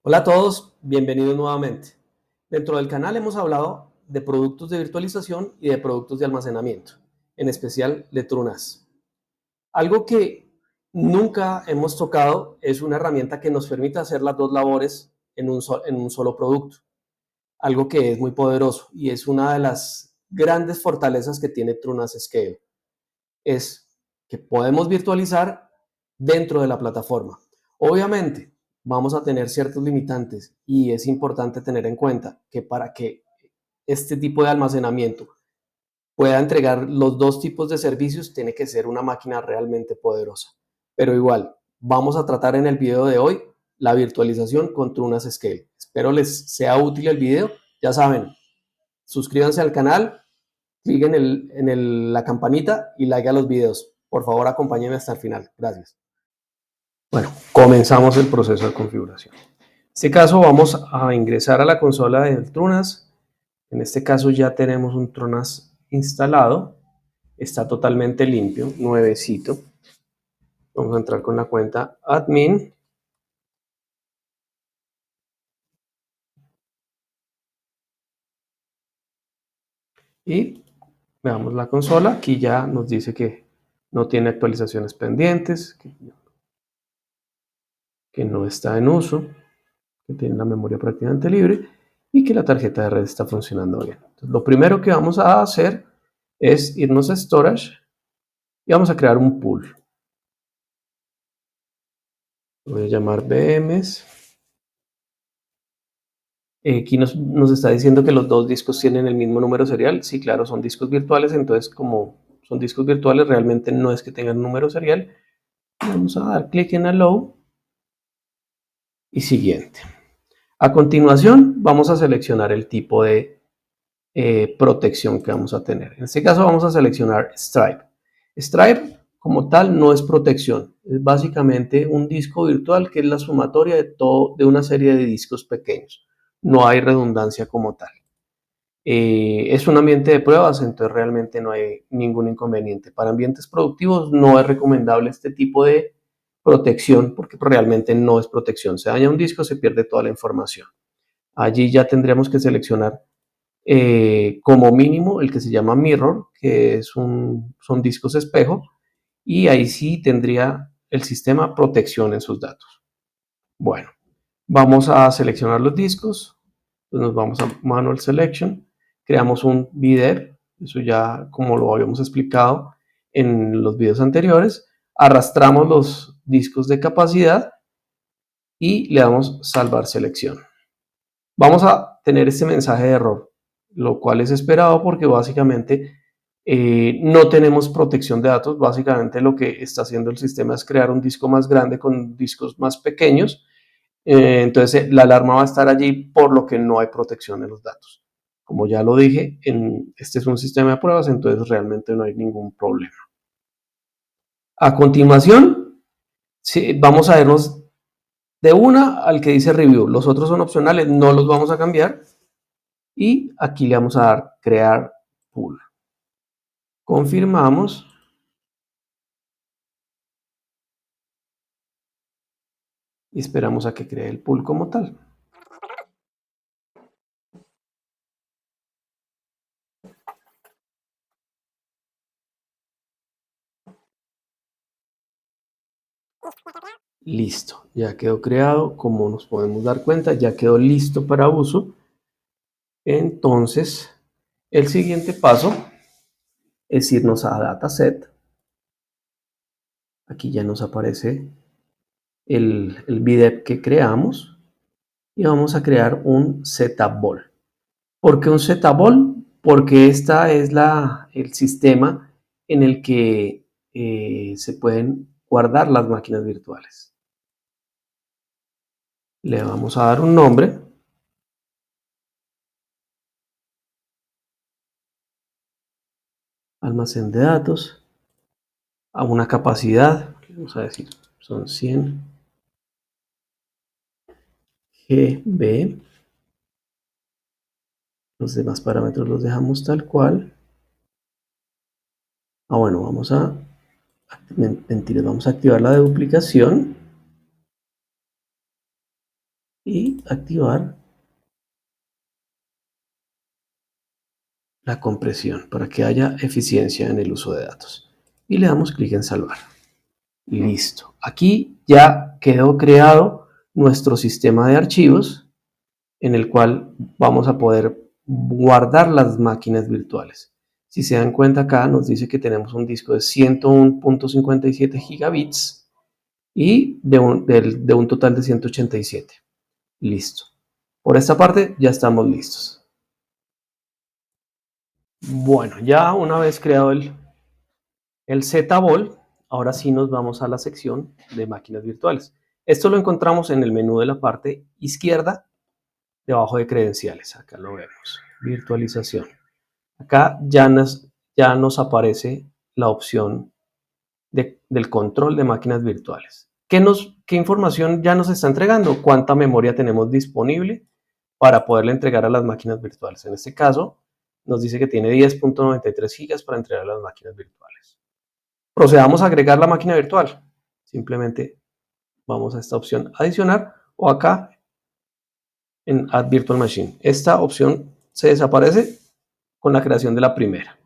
Hola a todos, bienvenidos nuevamente. Dentro del canal hemos hablado de productos de virtualización y de productos de almacenamiento, en especial de TrueNAS. Algo que nunca hemos tocado es una herramienta que nos permite hacer las dos labores en un solo producto, algo que es muy poderoso y es una de las grandes fortalezas que tiene TrueNAS Scale, es que podemos virtualizar dentro de la plataforma. Obviamente, vamos a tener ciertos limitantes y es importante tener en cuenta que para que este tipo de almacenamiento pueda entregar los dos tipos de servicios, tiene que ser una máquina realmente poderosa. Pero igual, vamos a tratar en el video de hoy la virtualización con TrueNAS Scale. Espero les sea útil el video. Ya saben, suscríbanse al canal, clic la campanita y like a los videos. Por favor, acompáñenme hasta el final. Gracias. Bueno, comenzamos el proceso de configuración. En este caso vamos a ingresar a la consola del TrueNAS. En este caso ya tenemos un TrueNAS instalado. Está totalmente limpio, nuevecito. Vamos a entrar con la cuenta admin. Y veamos la consola. Aquí ya nos dice que no tiene actualizaciones pendientes, que no está en uso, que tiene la memoria prácticamente libre y que la tarjeta de red está funcionando bien. Entonces, lo primero que vamos a hacer es irnos a Storage y vamos a crear un pool. Voy a llamar VMs. Aquí nos está diciendo que los dos discos tienen el mismo número serial. Sí, claro, son discos virtuales, entonces como son discos virtuales, realmente no es que tengan un número serial. Vamos a dar clic en Allow y siguiente. A continuación, vamos a seleccionar el tipo de protección que vamos a tener. En este caso vamos a seleccionar Stripe. Stripe como tal no es protección, es básicamente un disco virtual que es la sumatoria de una serie de discos pequeños. No hay redundancia como tal. Es un ambiente de pruebas, entonces realmente no hay ningún inconveniente. Para ambientes productivos no es recomendable este tipo de protección porque realmente no es protección. Se daña un disco, se pierde toda la información. Allí ya tendríamos que seleccionar como mínimo el que se llama mirror, que son discos espejo, y ahí sí tendría el sistema protección en sus datos. Bueno, vamos a seleccionar los discos, entonces nos vamos a Manual Selection, creamos un VDEP, eso ya como lo habíamos explicado en los videos anteriores, arrastramos los discos de capacidad y le damos salvar selección. Vamos a tener este mensaje de error, lo cual es esperado porque básicamente no tenemos protección de datos. Básicamente lo que está haciendo el sistema es crear un disco más grande con discos más pequeños. Entonces la alarma va a estar allí por lo que no hay protección de los datos. Como ya lo dije, este es un sistema de pruebas, entonces realmente no hay ningún problema. A continuación, sí, vamos a irnos de una al que dice review. Los otros son opcionales, no los vamos a cambiar. Y aquí le vamos a dar crear pool. Confirmamos. Y esperamos a que cree el pool como tal. Listo, ya quedó creado. Como nos podemos dar cuenta, ya quedó listo para uso. Entonces, el siguiente paso es irnos a Dataset. Aquí ya nos aparece el VDEP que creamos. Y vamos a crear un Setup Ball. ¿Por qué un Setup Ball? Porque esta es el sistema en el que se pueden guardar las máquinas virtuales. Le vamos a dar un nombre. Almacén de datos. A una capacidad. Vamos a decir, son 100 GB. Los demás parámetros los dejamos tal cual. Bueno, vamos a activar la duplicación. y activar la compresión para que haya eficiencia en el uso de datos. Y le damos clic en salvar. Listo. Aquí ya quedó creado nuestro sistema de archivos en el cual vamos a poder guardar las máquinas virtuales. Si se dan cuenta acá nos dice que tenemos un disco de 101.57 gigabits y de un total de 187. Listo. Por esta parte ya estamos listos. Bueno, ya una vez creado el ZBall, ahora sí nos vamos a la sección de máquinas virtuales. Esto lo encontramos en el menú de la parte izquierda, debajo de credenciales. Acá lo vemos. Virtualización. Acá ya nos aparece la opción del control de máquinas virtuales. ¿Qué información ya nos está entregando? ¿Cuánta memoria tenemos disponible para poderle entregar a las máquinas virtuales? En este caso, nos dice que tiene 10.93 gigas para entregar a las máquinas virtuales. Procedamos a agregar la máquina virtual. Simplemente vamos a esta opción adicionar o acá en Add Virtual Machine. Esta opción se desaparece con la creación de la primera.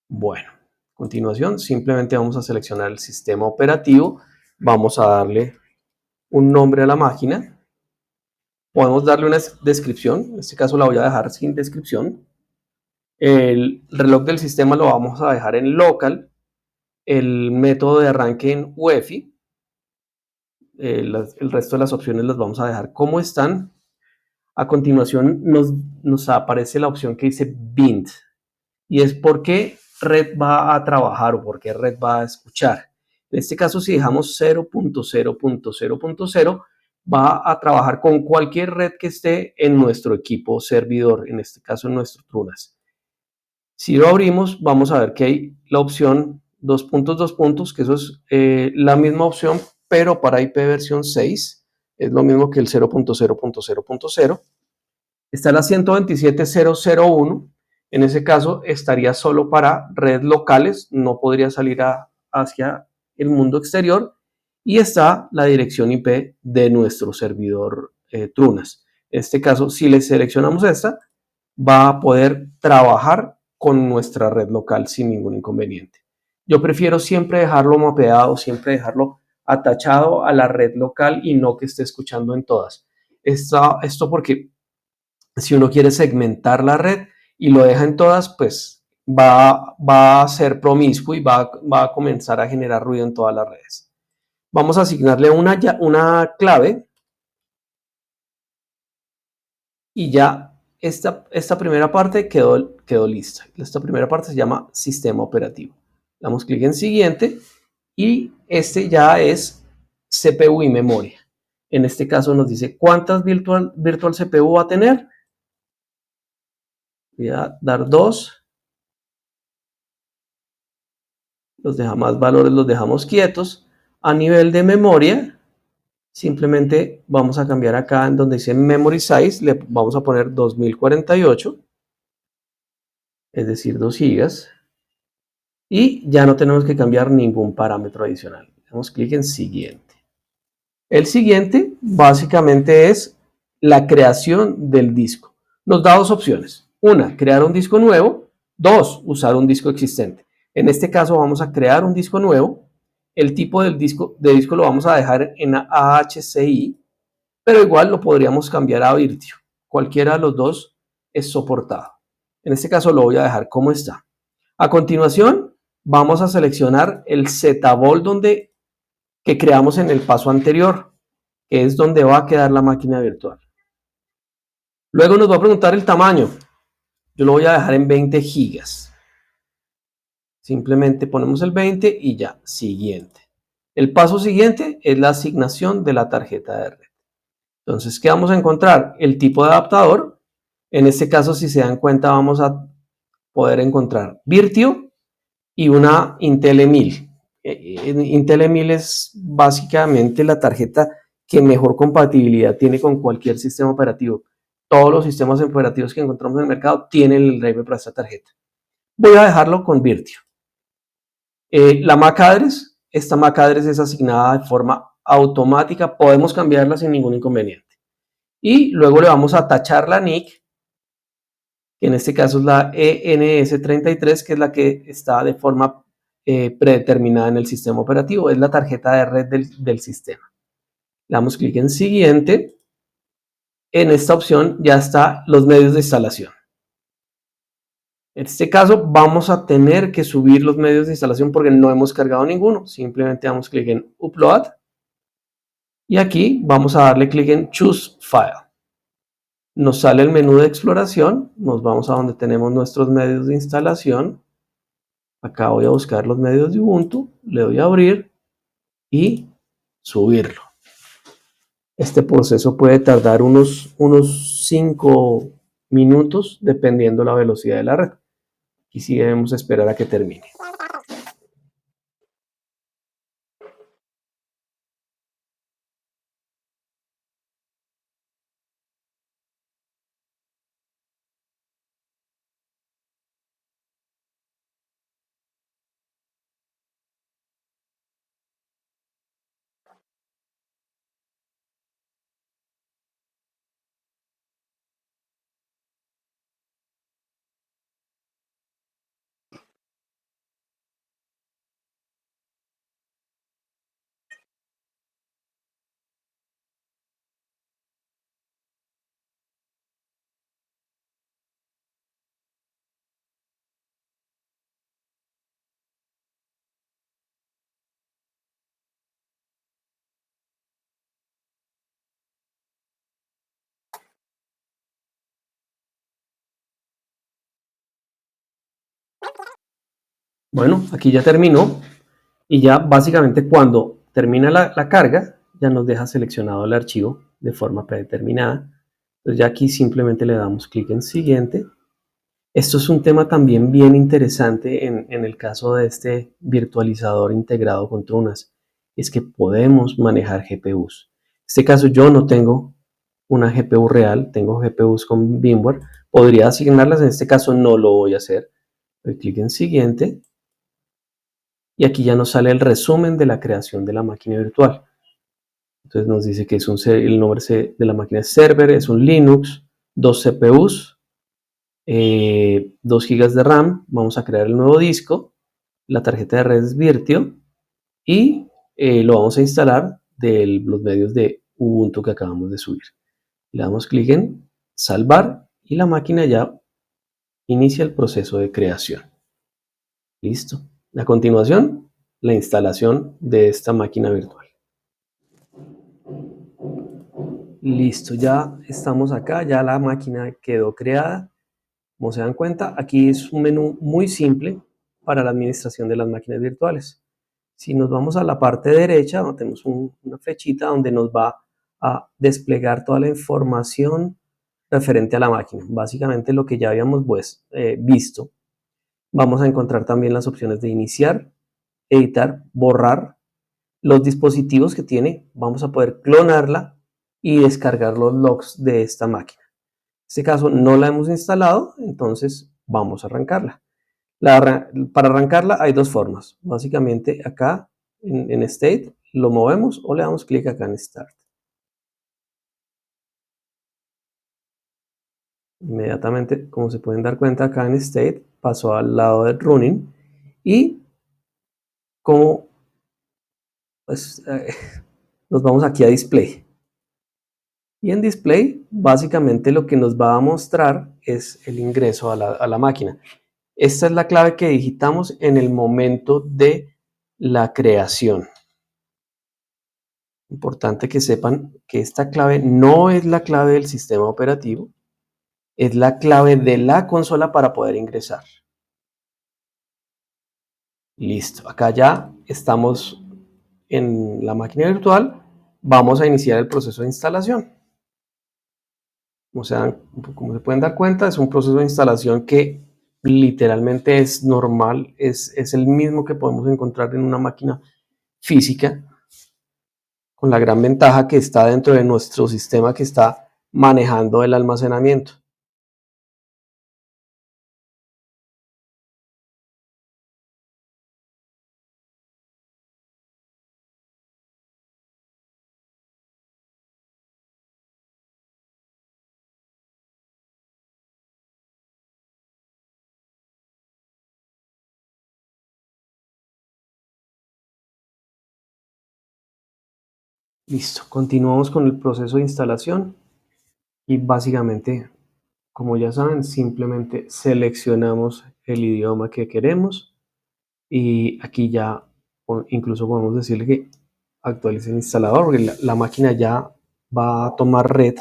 Bueno, a continuación simplemente vamos a seleccionar el sistema operativo. Vamos a darle un nombre a la máquina. Podemos darle una descripción. En este caso la voy a dejar sin descripción. El reloj del sistema lo vamos a dejar en local. El método de arranque en UEFI. El resto de las opciones las vamos a dejar como están. A continuación nos aparece la opción que dice Bind. Y es por qué red va a trabajar o por qué red va a escuchar. En este caso, si dejamos 0.0.0.0, va a trabajar con cualquier red que esté en nuestro equipo servidor, en este caso en nuestro Trunas. Si lo abrimos, vamos a ver que hay la opción 2.2, que eso es la misma opción, pero para IP versión 6, es lo mismo que el 0.0.0.0. Está la 127.0.0.1. En ese caso estaría solo para redes locales, no podría salir hacia el mundo exterior. Y está la dirección IP de nuestro servidor Trunas. En este caso, si le seleccionamos esta, va a poder trabajar con nuestra red local sin ningún inconveniente. Yo prefiero siempre dejarlo mapeado, siempre dejarlo atachado a la red local y no que esté escuchando en todas. Esto porque si uno quiere segmentar la red y lo deja en todas, pues va a ser promiscuo y va a comenzar a generar ruido en todas las redes. Vamos a asignarle una clave y ya esta primera parte quedó lista. Esta primera parte se llama sistema operativo. Damos clic en siguiente y este ya es CPU y memoria. En este caso nos dice cuántas virtual CPU va a tener. Voy a dar 2. Los demás valores los dejamos quietos. A nivel de memoria, simplemente vamos a cambiar acá en donde dice Memory Size, le vamos a poner 2048, es decir, 2 gigas. Y ya no tenemos que cambiar ningún parámetro adicional. Damos clic en siguiente. El siguiente básicamente es la creación del disco. Nos da dos opciones. Una, crear un disco nuevo. Dos, usar un disco existente. En este caso vamos a crear un disco nuevo. El tipo del disco lo vamos a dejar en AHCI, pero igual lo podríamos cambiar a Virtio. Cualquiera de los dos es soportado. En este caso lo voy a dejar como está. A continuación vamos a seleccionar el ZBall que creamos en el paso anterior, que es donde va a quedar la máquina virtual. Luego nos va a preguntar el tamaño. Yo lo voy a dejar en 20 gigas. Simplemente ponemos el 20 y ya, siguiente. El paso siguiente es la asignación de la tarjeta de red. Entonces, ¿qué vamos a encontrar? El tipo de adaptador. En este caso, si se dan cuenta, vamos a poder encontrar Virtio y una Intel E1000. Intel E1000 es básicamente la tarjeta que mejor compatibilidad tiene con cualquier sistema operativo. Todos los sistemas operativos que encontramos en el mercado tienen el driver para esta tarjeta. Voy a dejarlo con Virtio. La MAC address, esta MAC address es asignada de forma automática, podemos cambiarla sin ningún inconveniente. y luego le vamos a tachar la NIC, que en este caso es la ENS33, que es la que está de forma predeterminada en el sistema operativo, es la tarjeta de red del sistema. Le damos clic en siguiente. En esta opción ya están los medios de instalación. En este caso vamos a tener que subir los medios de instalación porque no hemos cargado ninguno. Simplemente damos clic en Upload y aquí vamos a darle clic en Choose File. Nos sale el menú de exploración, nos vamos a donde tenemos nuestros medios de instalación. Acá voy a buscar los medios de Ubuntu, le doy a abrir y subirlo. Este proceso puede tardar unos 5 minutos dependiendo la velocidad de la red. Y sí debemos esperar a que termine. Bueno, aquí ya terminó y ya básicamente cuando termina la carga ya nos deja seleccionado el archivo de forma predeterminada. Entonces ya aquí simplemente le damos clic en siguiente. Esto es un tema también bien interesante en el caso de este virtualizador integrado con Trunas. Es que podemos manejar GPUs. En este caso yo no tengo una GPU real, tengo GPUs con VMware. Podría asignarlas, en este caso no lo voy a hacer. Doy clic en siguiente. Y aquí ya nos sale el resumen de la creación de la máquina virtual. Entonces nos dice que es el nombre de la máquina es server, es un Linux, 2 CPUs, 2 GB de RAM, vamos a crear el nuevo disco, la tarjeta de red es Virtio y lo vamos a instalar de los medios de Ubuntu que acabamos de subir. Le damos clic en salvar y la máquina ya inicia el proceso de creación. Listo. A continuación, la instalación de esta máquina virtual. Listo, ya estamos acá, ya la máquina quedó creada. Como se dan cuenta, aquí es un menú muy simple para la administración de las máquinas virtuales. Si nos vamos a la parte derecha, tenemos una flechita donde nos va a desplegar toda la información referente a la máquina. Básicamente lo que ya habíamos visto. Vamos a encontrar también las opciones de iniciar, editar, borrar, los dispositivos que tiene, vamos a poder clonarla y descargar los logs de esta máquina. En este caso no la hemos instalado, entonces vamos a arrancarla. Para arrancarla hay dos formas. Básicamente acá en State lo movemos o le damos clic acá en Start. Inmediatamente, como se pueden dar cuenta acá en State, pasó al lado de Running y como pues, nos vamos aquí a Display. Y en Display, básicamente lo que nos va a mostrar es el ingreso a la máquina. Esta es la clave que digitamos en el momento de la creación. Importante que sepan que esta clave no es la clave del sistema operativo, es la clave de la consola para poder ingresar. Listo, acá ya estamos en la máquina virtual. Vamos a iniciar el proceso de instalación. Como se pueden dar cuenta, es un proceso de instalación que literalmente es normal, es el mismo que podemos encontrar en una máquina física, con la gran ventaja que está dentro de nuestro sistema que está manejando el almacenamiento. Listo, continuamos con el proceso de instalación y básicamente, como ya saben, simplemente seleccionamos el idioma que queremos y aquí ya incluso podemos decirle que actualice el instalador, porque la máquina ya va a tomar red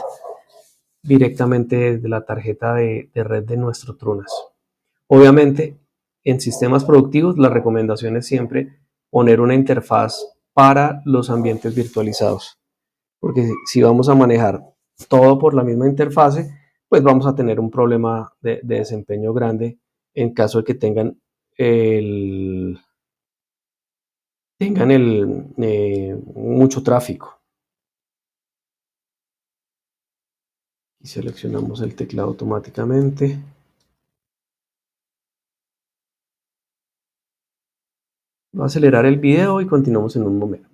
directamente desde la tarjeta de red de nuestro Trunas. Obviamente, en sistemas productivos, la recomendación es siempre poner una interfaz para los ambientes virtualizados, porque si vamos a manejar todo por la misma interfase, pues vamos a tener un problema de desempeño grande en caso de que el, mucho tráfico. Y seleccionamos el teclado automáticamente. Va a acelerar el video y continuamos en un momento.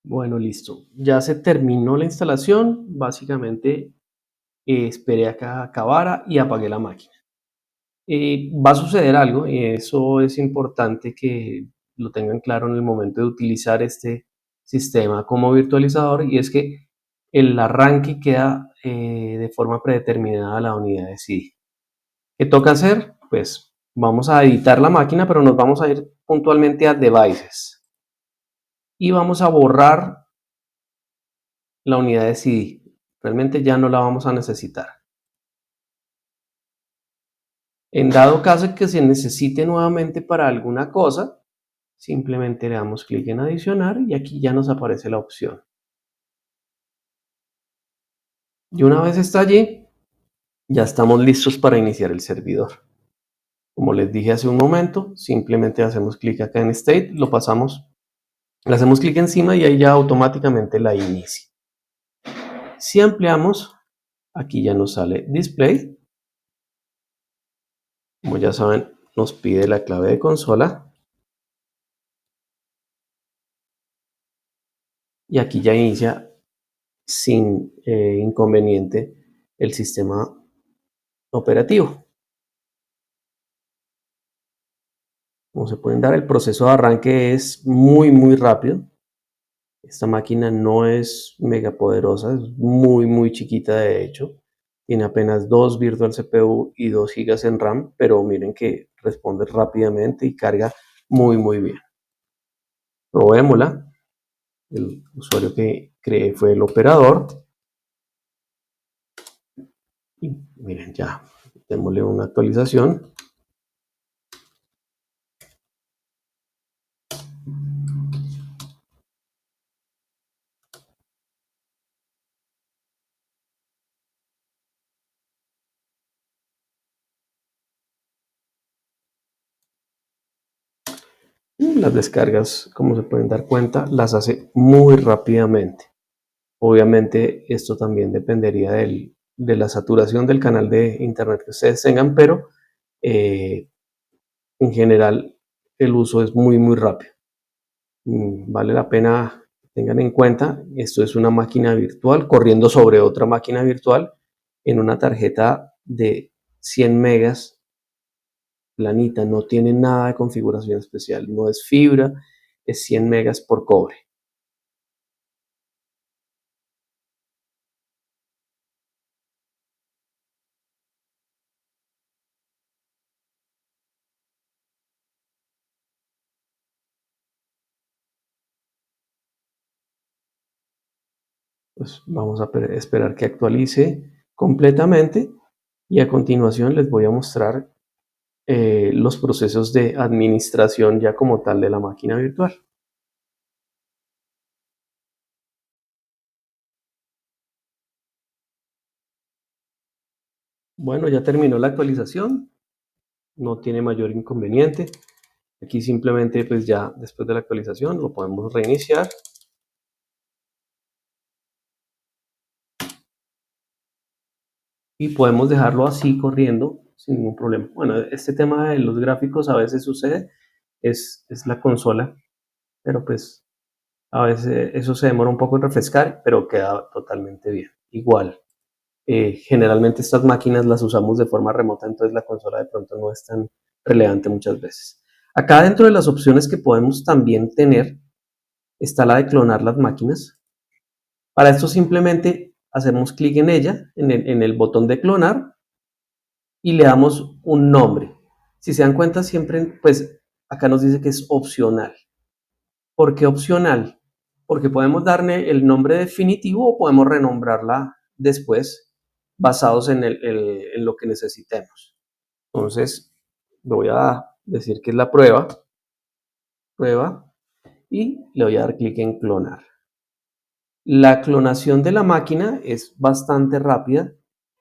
Bueno, listo. Ya se terminó la instalación. Básicamente esperé a que acabara y apagué la máquina. Va a suceder algo y eso es importante que lo tengan claro en el momento de utilizar este sistema como virtualizador, y es que el arranque queda de forma predeterminada a la unidad de CD. ¿Qué toca hacer? Pues vamos a editar la máquina, pero nos vamos a ir puntualmente a Devices y vamos a borrar la unidad de CD. Realmente ya no la vamos a necesitar. En dado caso que se necesite nuevamente para alguna cosa, simplemente le damos clic en adicionar y aquí ya nos aparece la opción. Y una vez está allí, ya estamos listos para iniciar el servidor. Como les dije hace un momento, simplemente hacemos clic acá en State, lo pasamos, le hacemos clic encima y ahí ya automáticamente la inicia. Si ampliamos, aquí ya nos sale Display. Como ya saben, nos pide la clave de consola. Y aquí ya inicia sin inconveniente el sistema operativo. Como se pueden dar, el proceso de arranque es muy rápido. Esta máquina no es mega poderosa, es muy chiquita de hecho. Tiene apenas 2 Virtual CPU y 2 GB en RAM, pero miren que responde rápidamente y carga muy bien. Probémosla. El usuario que creé fue el operador. Y miren, ya, démosle una actualización. Las descargas, como se pueden dar cuenta, las hace muy rápidamente. Obviamente esto también dependería de la saturación del canal de internet que ustedes tengan, pero en general el uso es muy rápido. Vale la pena que tengan en cuenta, esto es una máquina virtual corriendo sobre otra máquina virtual en una tarjeta de 100 megas planita, no tiene nada de configuración especial, no es fibra, es 100 megas por cobre. Pues vamos a esperar que actualice completamente y a continuación les voy a mostrar los procesos de administración ya como tal de la máquina virtual. Bueno, ya terminó la actualización, no tiene mayor inconveniente. Aquí simplemente pues ya después de la actualización lo podemos reiniciar. Y podemos dejarlo así corriendo sin ningún problema. Bueno, este tema de los gráficos a veces sucede, es la consola, pero pues a veces eso se demora un poco en refrescar, pero queda totalmente bien. Igual, generalmente estas máquinas las usamos de forma remota, entonces la consola de pronto no es tan relevante muchas veces. Acá dentro de las opciones que podemos también tener está la de clonar las máquinas. Para esto simplemente hacemos clic en ella, en el botón de clonar, y le damos un nombre. Si se dan cuenta, siempre, pues acá nos dice que es opcional. ¿Por qué opcional? Porque podemos darle el nombre definitivo o podemos renombrarla después basados en lo que necesitemos. Entonces, le voy a decir que es la prueba, y le voy a dar clic en clonar. La clonación de la máquina es bastante rápida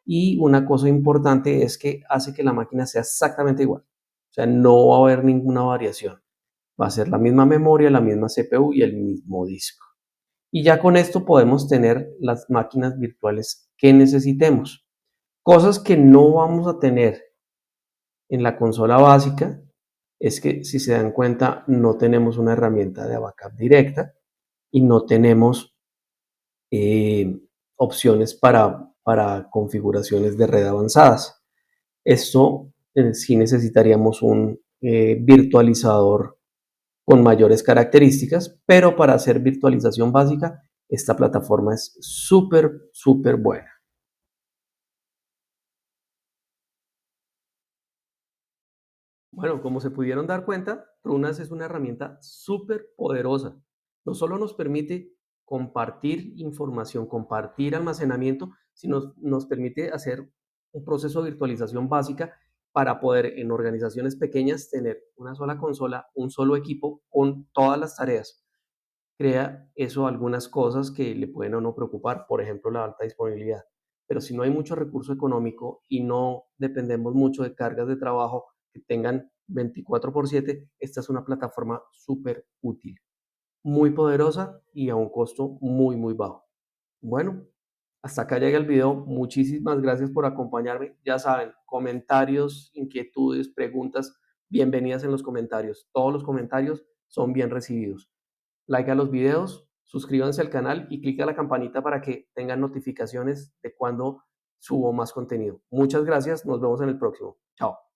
y una cosa importante es que hace que la máquina sea exactamente igual. O sea, no va a haber ninguna variación. Va a ser la misma memoria, la misma CPU y el mismo disco. Y ya con esto podemos tener las máquinas virtuales que necesitemos. Cosas que no vamos a tener en la consola básica es que, si se dan cuenta, no tenemos una herramienta de backup directa y no tenemos eh, opciones para configuraciones de red avanzadas. Esto sí necesitaríamos un virtualizador con mayores características, pero para hacer virtualización básica, esta plataforma es súper, súper buena. Bueno, como se pudieron dar cuenta, Runas es una herramienta súper poderosa. No solo nos permite compartir información, compartir almacenamiento, sino nos permite hacer un proceso de virtualización básica para poder en organizaciones pequeñas tener una sola consola, un solo equipo con todas las tareas. Crea eso algunas cosas que le pueden a uno preocupar, por ejemplo, la alta disponibilidad. Pero si no hay mucho recurso económico y no dependemos mucho de cargas de trabajo que tengan 24/7, esta es una plataforma súper útil, muy poderosa y a un costo muy, muy bajo. Bueno, hasta acá llega el video. Muchísimas gracias por acompañarme. Ya saben, comentarios, inquietudes, preguntas, bienvenidas en los comentarios. Todos los comentarios son bien recibidos. Like a los videos, suscríbanse al canal y clic a la campanita para que tengan notificaciones de cuando subo más contenido. Muchas gracias, nos vemos en el próximo. Chao.